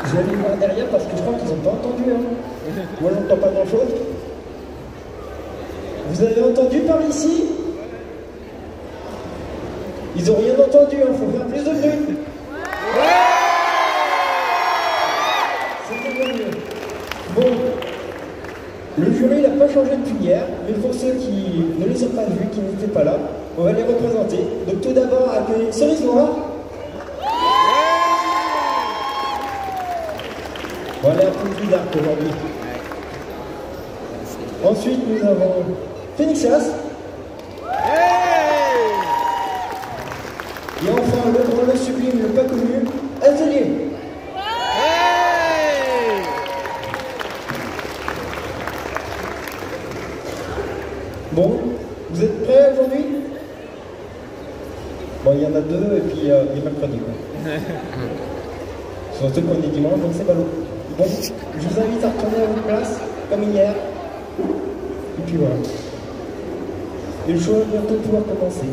Je vais aller voir derrière parce que je crois qu'ils n'ont pas entendu. Hein. Moi, j'entends pas grand-chose. Vous avez entendu par ici? Ils n'ont rien entendu, il faut faire plus de bruit. C'était bien mieux. Bon, le jury n'a pas changé depuis hier, mais pour ceux qui ne les ont pas vus, qui n'étaient pas là, on va les représenter. Donc tout d'abord, accueillez Cerise Noire. Bon, elle est un peu plus dark aujourd'hui. Ensuite, nous avons Phoenixas. Et enfin, le grand, le sublime, le pas connu, Atelier. Bon, vous êtes prêts aujourd'hui? Bon, il y en a deux et puis il y a mercredi, quoi. Surtout qu'on est dimanche, donc c'est ballot. Bon, je vous invite à retourner à votre place, comme hier. Et puis voilà. Et le show va bientôt pouvoir commencer.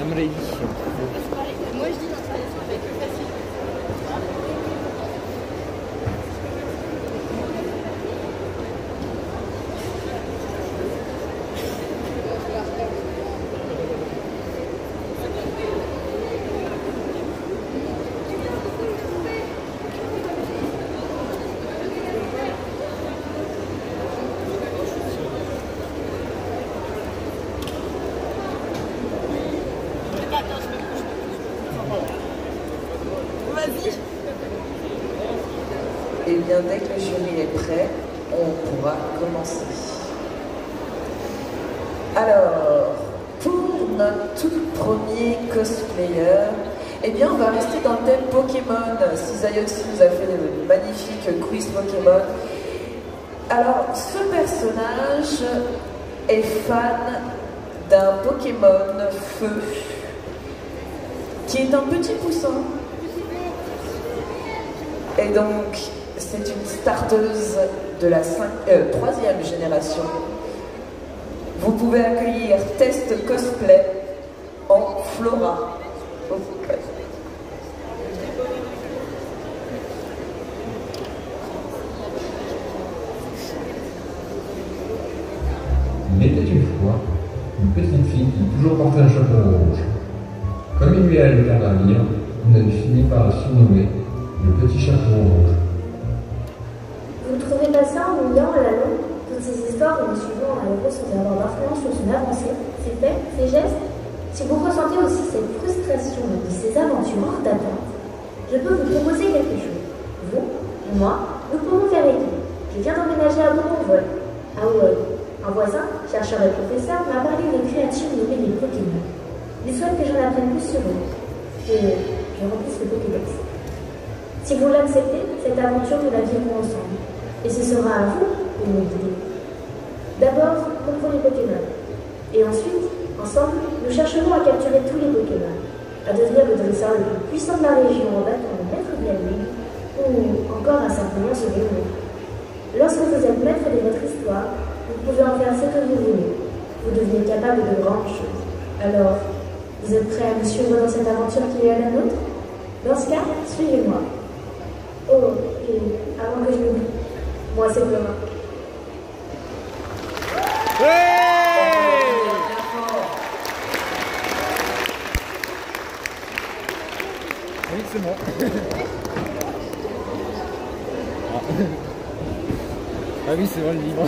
I'm ready. Moi je dis dans ça va être plus facile. Vas-y. Et bien, dès que le jury est prêt, on pourra commencer. Alors, pour notre tout premier cosplayer, eh bien, on va rester dans le thème Pokémon. Cisayoxy nous a fait le magnifique quiz Pokémon. Alors, ce personnage est fan d'un Pokémon feu, qui est un petit poussin. Et donc, c'est une starteuse de la 3e génération. Vous pouvez accueillir Test Cosplay en Flora. Il était une fois une petite fille qui toujours portait un chapeau rouge. Comme il lui allait faire la lire, on a fini par le surnommer le petit chapeau rouge. Vous ne trouvez pas ça ennuyant à la longue? Toutes ces histoires où nous suivons un héros sans avoir d'influence sur son avancée, ses faits, ses gestes? Si vous ressentez aussi cette frustration de ces aventures hors d'atteinte, je peux vous proposer quelque chose. Vous, moi, nous pouvons faire équipe. Je viens d'emménager à Bourbonvol, à Hawaï. Un voisin, chercheur et professeur, m'a parlé de créatures nommées les Pokémon. Il souhaite que j'en apprenne plus sur eux. Et je remplisse le Pokédex. Si vous l'acceptez, cette aventure, nous la vivrons ensemble. Et ce sera à vous de nous guider. D'abord, contre les Pokémon. Et ensuite, ensemble, nous chercherons à capturer tous les Pokémon, à devenir le dresseur le plus puissant de la région en battant le maître de la ligue, ou encore à simplement sauver le monde. Lorsque vous êtes maître de votre histoire, vous pouvez en faire ce que vous voulez. Vous devenez capable de grandes choses. Alors, vous êtes prêts à me suivre dans cette aventure qui est à la nôtre? Dans ce cas, suivez-moi. Oh, et avant que je l'oublie, moi c'est Flora. Oui, c'est moi. Ah oui, c'est moi le livre.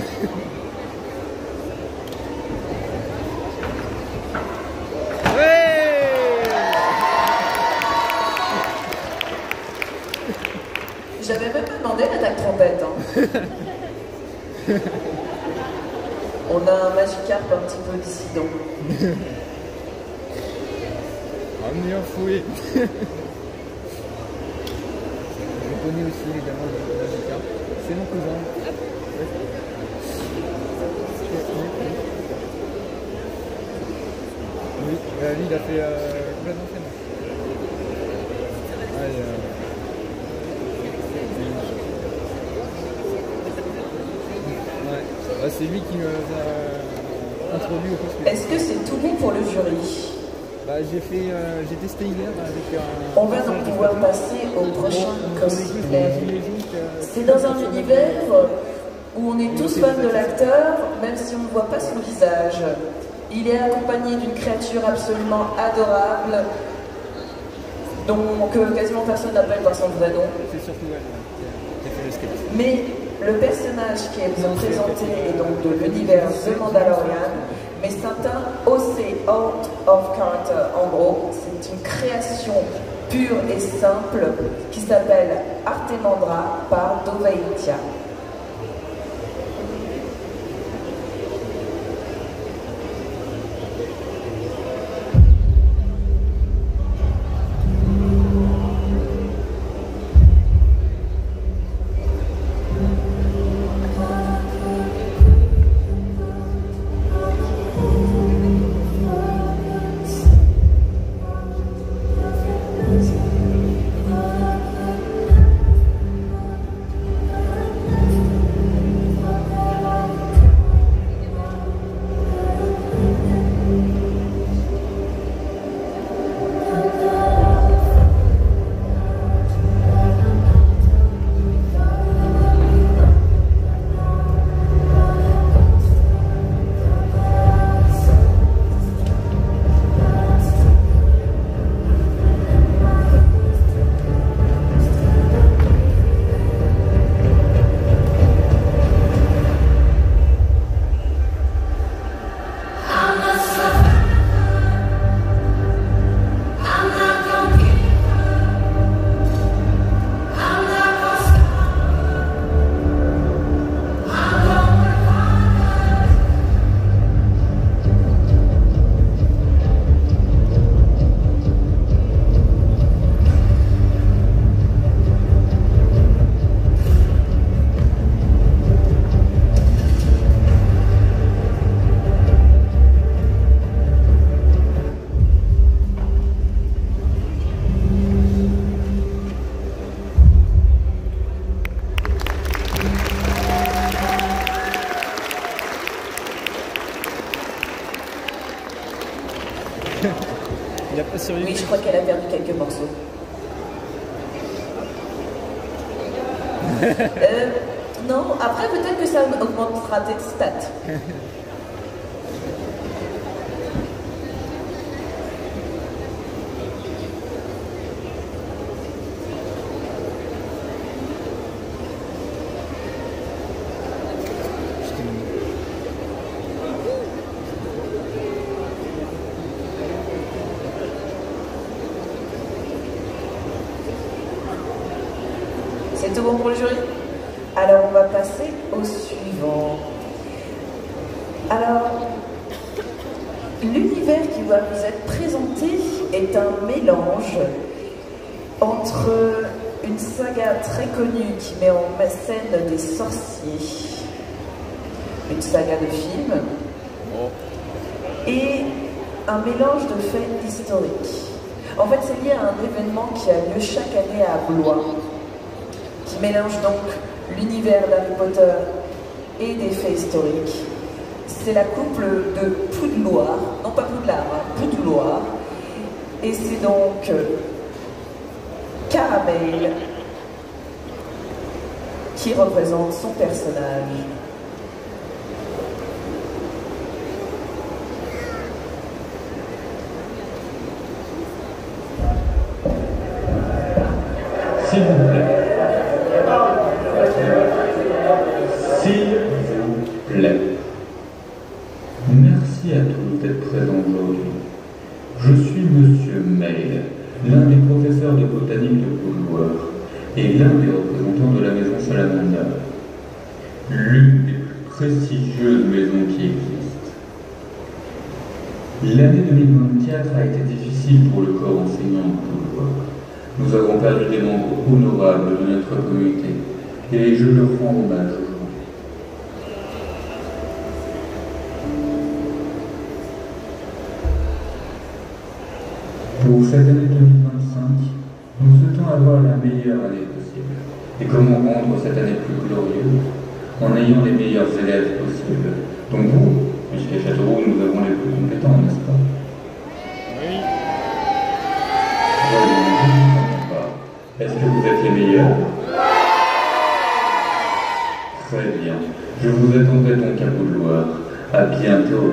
J'avais même demandé l'attaque trompette. Hein. On a un Magikarp un petit peu dissident. Ramenez un fouet. Je connais aussi également le Magikarp. C'est mon cousin. Oui, lui il a fait complètement fait. Ouais, c'est lui qui nous a introduit au cosplay. Est-ce que c'est tout bon pour le jury? J'ai testé hier avec On va donc pouvoir passer au prochain cosplay. C'est dans un univers où on est tous fans de l'acteur, même si on ne voit pas son visage. Il est accompagné d'une créature absolument adorable, que quasiment personne n'appelle par son vrai nom. C'est surtout elle qui a fait le sketch. Mais le personnage qui est présenté est donc de l'univers The Mandalorian, mais c'est un OC, Out of Character. En gros, c'est une création pure et simple qui s'appelle Artemandra par Dovahkiin. Il a pas survécu. Oui, je crois qu'elle a perdu quelques morceaux. Non, après peut-être que ça augmentera tes stats. C'est tout bon pour le jury? Alors on va passer au suivant. Alors, l'univers qui va vous être présenté est un mélange entre une saga très connue qui met en scène des sorciers, une saga de films, et un mélange de faits historiques. En fait, c'est lié à un événement qui a lieu chaque année à Blois, qui mélange donc l'univers d'Harry Potter et des faits historiques. C'est la couple de Poudlard, non pas Poudlard, hein, Poudlard, et c'est donc Caramel qui représente son personnage. S'il vous plaît. S'il vous plaît. Merci à tous d'être présents aujourd'hui. Je suis Monsieur Mail, l'un des professeurs de botanique de Poudlard et l'un des représentants de la maison Salamander, l'une des plus prestigieuses maisons qui existent. L'année 2024 a été difficile pour le corps enseignant de Poudlard. Nous avons perdu des membres honorables de notre communauté et je leur rends hommage aujourd'hui. Pour cette année 2025, nous souhaitons avoir la meilleure année possible. Et comment rendre cette année plus glorieuse? En ayant les meilleurs élèves possibles. Donc vous, puisqu'à Châteauroux, nous avons les plus compétents, n'est-ce pas? Oui. Est-ce que vous êtes les meilleurs? Très bien. Je vous attendrai donc à Bouloir. À bientôt.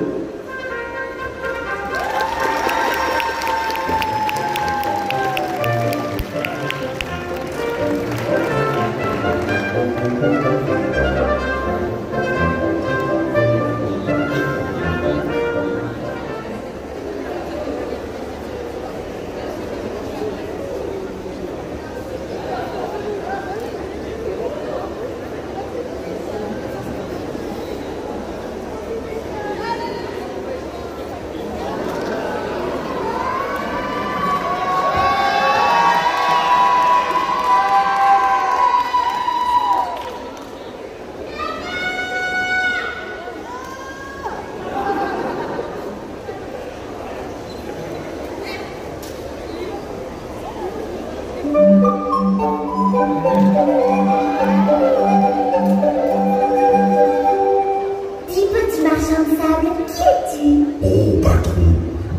Dis, petit marchand de sable, qui es-tu? Oh patron,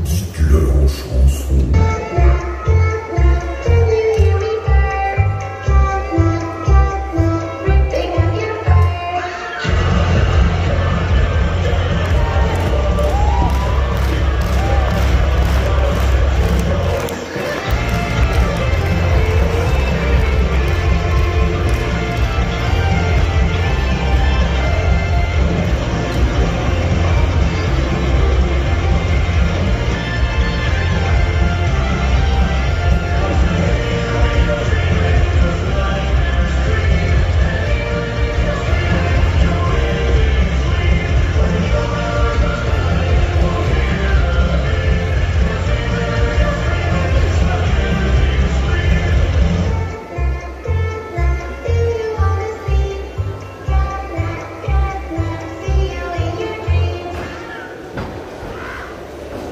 dites-le en chanson.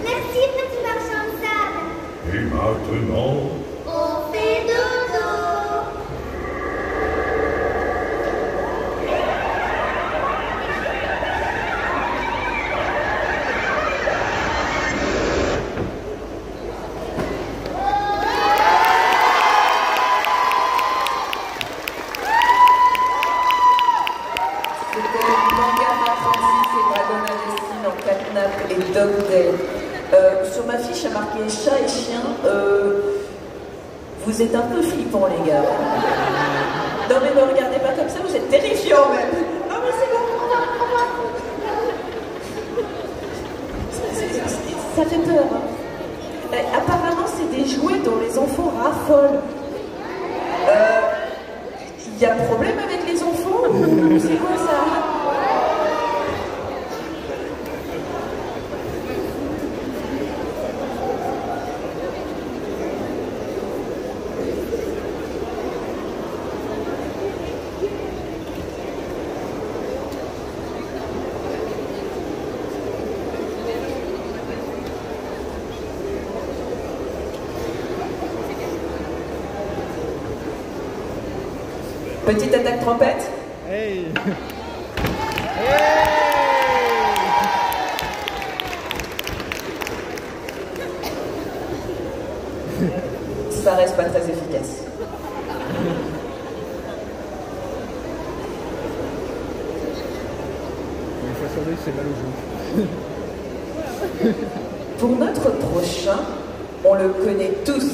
Merci, petit marchand de sable. Et maintenant, On fait dodo. C'était Manga Francis et Dragona Destine en Catnap et Dog Day. Sur ma fiche, il y a marqué chat et chien. Vous êtes un peu flippants, les gars. Non, mais ne regardez pas comme ça, vous êtes terrifiants même. Non, mais c'est bon, on va. Ça fait peur. Hein. Apparemment, c'est des jouets dont les enfants raffolent. Il y a un problème avec les enfants ou c'est quoi ça? Petite attaque trompette. Hey! Ça reste pas très efficace. Une fois sur deux, c'est mal au jeu. Pour notre prochain, on le connaît tous.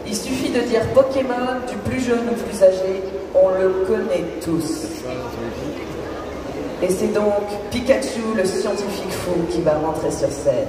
Il suffit de dire Pokémon, du plus jeune au plus âgé, on le connaît tous. Et c'est donc Pikachu, le scientifique fou, qui va rentrer sur scène.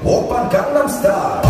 Oppan Gangnam Style.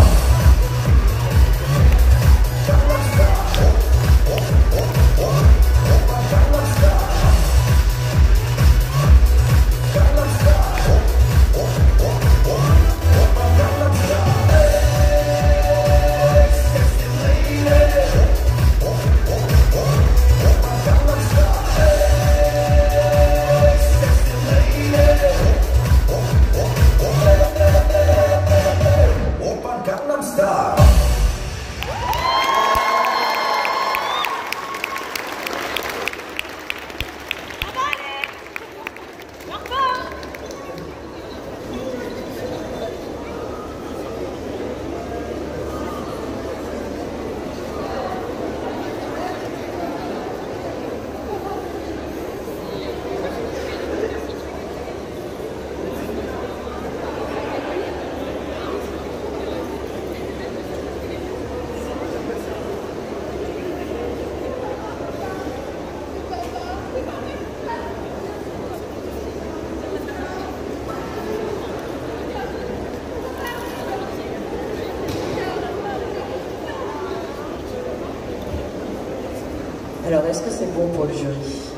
Alors, est-ce que c'est bon pour le jury?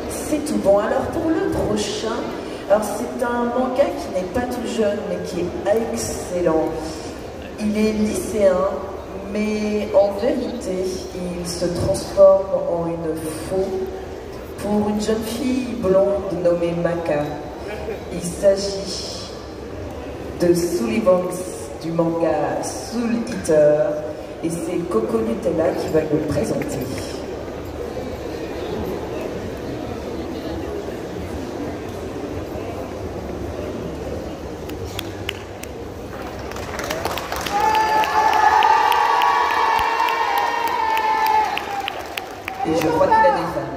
C'est tout bon. Alors, pour le prochain, alors c'est un manga qui n'est pas tout jeune, mais qui est excellent. Il est lycéen, mais en vérité, il se transforme en une faux pour une jeune fille blonde nommée Maka. Il s'agit de Sullivan du manga Soul Eater, et c'est Coco Nutella qui va nous le présenter. Et je crois qu'il a des fans.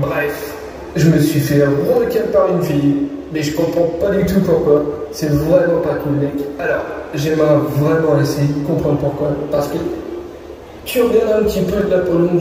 Bref, je me suis fait requin par une fille. Mais je comprends pas du tout pourquoi. C'est vraiment pas cool, mec. Alors, j'aimerais vraiment essayer de comprendre pourquoi. Parce que tu regardes un petit peu de la Pologne,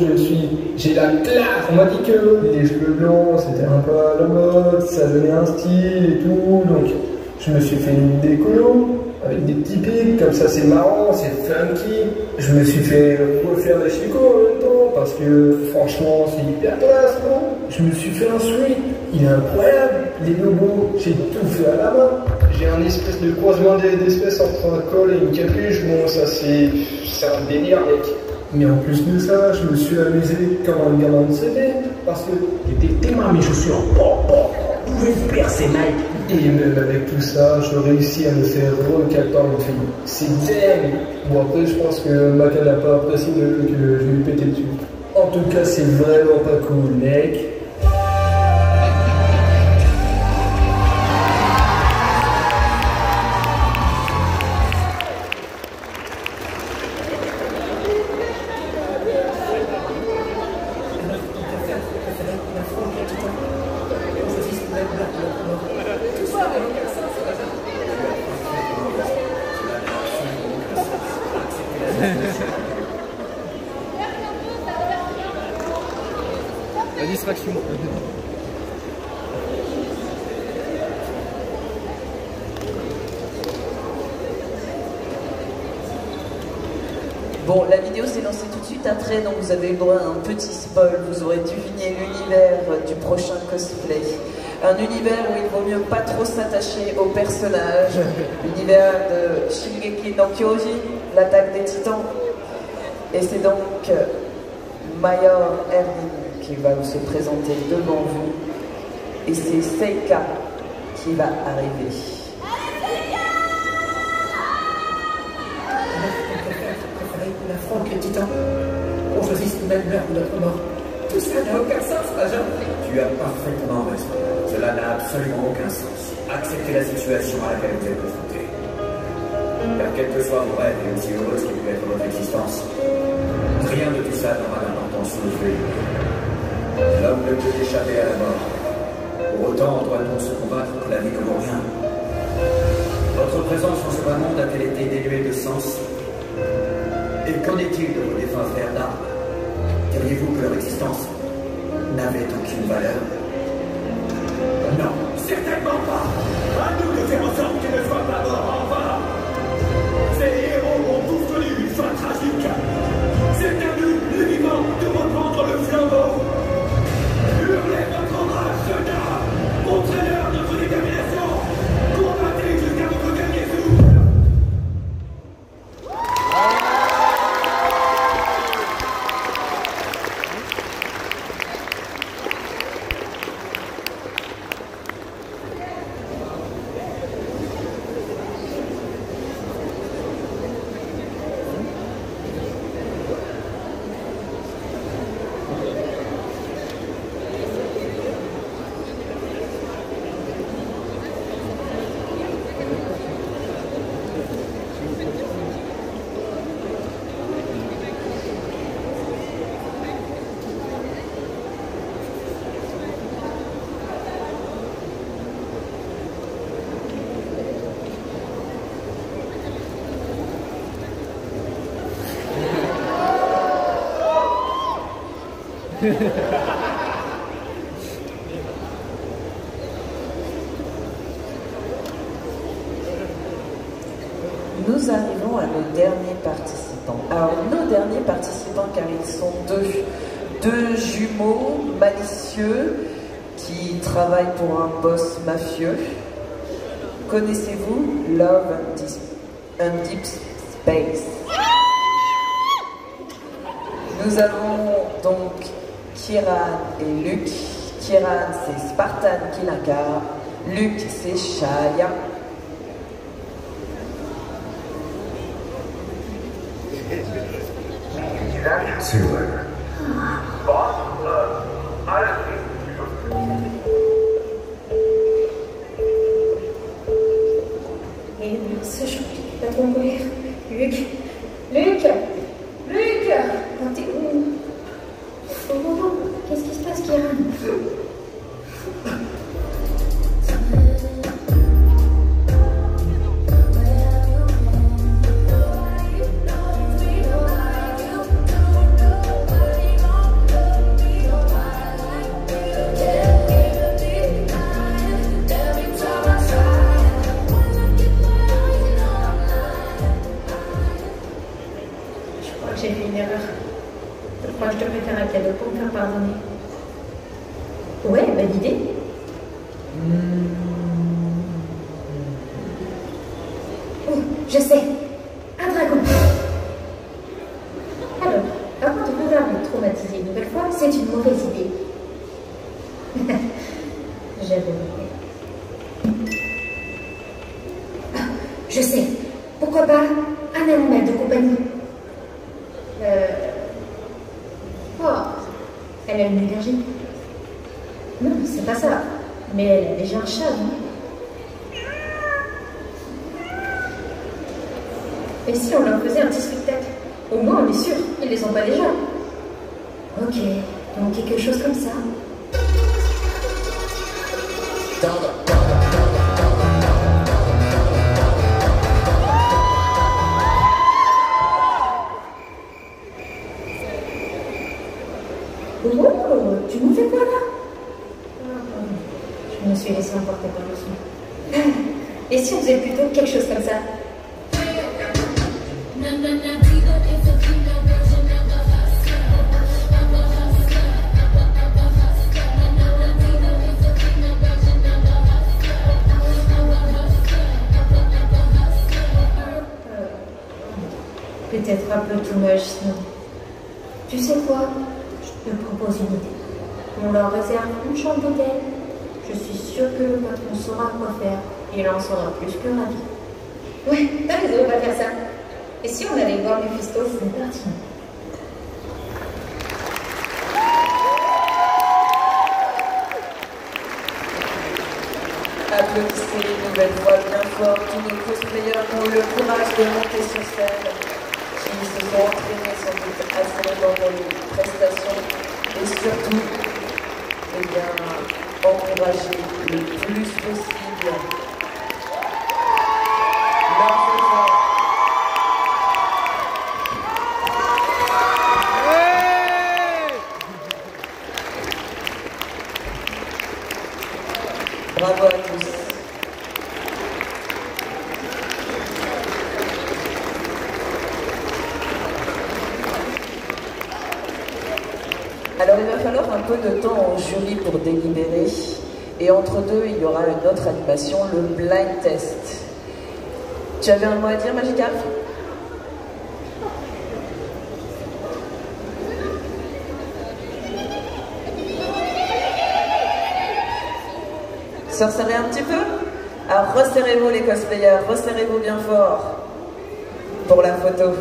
j'ai la classe. On m'a dit que les cheveux blancs, c'était un peu à la mode, ça donnait un style et tout. Donc, je me suis fait une décolo avec des petits pics, comme ça c'est marrant, c'est funky. Je me suis fait refaire les chicots en même temps, parce que franchement, c'est hyper classe, non? Je me suis fait un sweat, il est incroyable. Les logos, j'ai tout fait à la main. J'ai un espèce de croisement d'espèces entre un col et une capuche. Bon, ça c'est un délire, mec. Mais en plus de ça, je me suis amusé comme un gamin de CD. Parce que j'étais tellement mes chaussures. Pouvez percer, mec. Et même avec tout ça, je réussis à me faire recaler par une fille. C'est dingue. Bon, après, je pense que Maka n'a pas apprécié le fait que je lui ai pété dessus. En tout cas, c'est vraiment pas cool, mec. La distraction. Bon, la vidéo s'est lancée tout de suite après, donc vous avez eu droit à un petit spoil. Vous aurez deviné l'univers du prochain cosplay. Un univers où il vaut mieux pas trop s'attacher aux personnages. L'univers de Shingeki no Kyojin, l'attaque des titans. Et c'est donc Mayor Erwin qui va se présenter devant vous. Et c'est Seika qui va arriver. L'affront les titans. On choisit une belle mère ou notre mort. Tout ça n'a aucun sens, Benjamin. Tu as parfaitement raison. Cela n'a absolument aucun sens. Acceptez la situation à laquelle vous êtes confrontés. Car quels que soient vos rêves et aussi heureuses que peut être votre existence, rien de tout ça n'aura d'importance sous le feu. L'homme ne peut échapper à la mort. Pour autant, doit-on se combattre pour la vie que vaut rien? Votre présence dans ce bas monde a-t-elle été dénuée de sens? Et qu'en est-il de vos défunts frères d'armes? Diriez-vous que leur existence n'avaient aucune valeur? Non, certainement pas. À nous de faire en sorte qu'ils ne soient pas morts en vain. Ces héros ont tous connu une fin tragique. C'est à nous, les vivants, de reprendre le flambeau. Hurlez votre rage, soldats. Montrez-leur notre détermination. Combattez jusqu'à votre dernier souffle. Nous arrivons à nos derniers participants. Alors, nos derniers participants, car ils sont deux jumeaux malicieux qui travaillent pour un boss mafieux. Connaissez-vous Love and Deep Space? Nous avons donc Kieran et Luke. Kieran, c'est Spartan qui l'incarne. Luke, c'est Shaya. See you later. Et ce chou, pas trop mourir. Luc, quand t'es où? Oh, qu'est-ce qui se passe, Kieran? J'ai fait une erreur. Je crois que je devrais faire un cadeau pour me faire pardonner. Ouais, bonne idée. Oh, je sais. Un dragon. Alors, avant de vouloir me traumatiser une nouvelle fois, c'est une mauvaise idée. J'avais oublié. Ah, je sais. Pourquoi pas un animal de compagnie? Oh, elle a une énergie. Non, c'est pas ça. Mais elle a déjà un chat, non? Et si on leur faisait un petit spectacle? Au moins, on est sûr, ils les ont pas déjà. Ok, donc quelque chose comme ça. Oh, tu nous fais quoi là? Je me suis laissée emporter par le son. Et si on faisait plutôt quelque chose comme ça? Peut-être un peu too much, sinon. Tu sais quoi? Je te propose une idée. On leur réserve une chambre d'hôtel. Je suis sûre que le patron saura quoi faire. Et il en sera plus que ravi. Ouais, t'as raison, on va faire ça. Et si on allait voir Mephisto, c'est parti. Applaudissez une nouvelle fois bien fort tous nos cosplayers qui ont eu le courage de monter sur scène, qui se sont entraînés sans doute assez longtemps pour les prestations et surtout, eh bien, encourager le plus possible leurs enfants. Alors il va falloir un peu de temps au jury pour délibérer. Et entre deux, il y aura une autre animation, le blind test. Tu avais un mot à dire, Magica? Se resserrez un petit peu? Alors resserrez-vous les cosplayers, resserrez-vous bien fort pour la photo.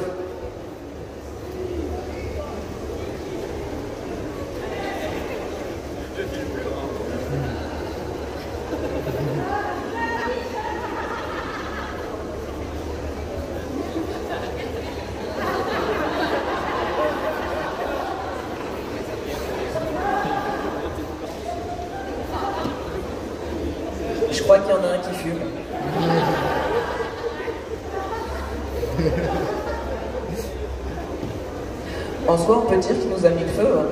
Je crois qu'il y en a un qui fume. En soi, on peut dire qu'il nous a mis le feu. Hein.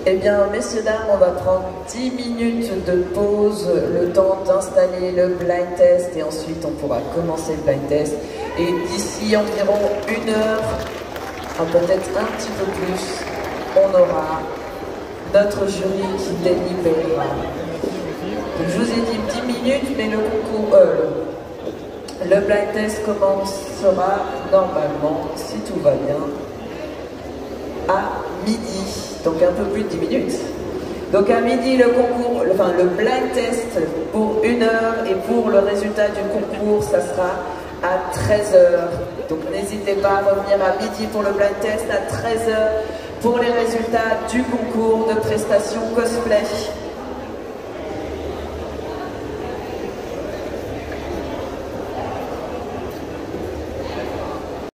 Eh bien, messieurs, dames, on va prendre 10 minutes de pause, le temps d'installer le blind test et ensuite on pourra commencer le blind test. Et d'ici environ 1 heure, peut-être un petit peu plus, on aura notre jury qui délibérera. Donc, je vous ai dit 10 minutes, mais le concours, le blind test commencera normalement, si tout va bien, à midi. Donc un peu plus de 10 minutes. Donc à midi, le concours, le blind test pour 1 heure et pour le résultat du concours, ça sera à 13h. Donc n'hésitez pas à revenir à midi pour le blind test, à 13h pour les résultats du concours de prestations cosplay.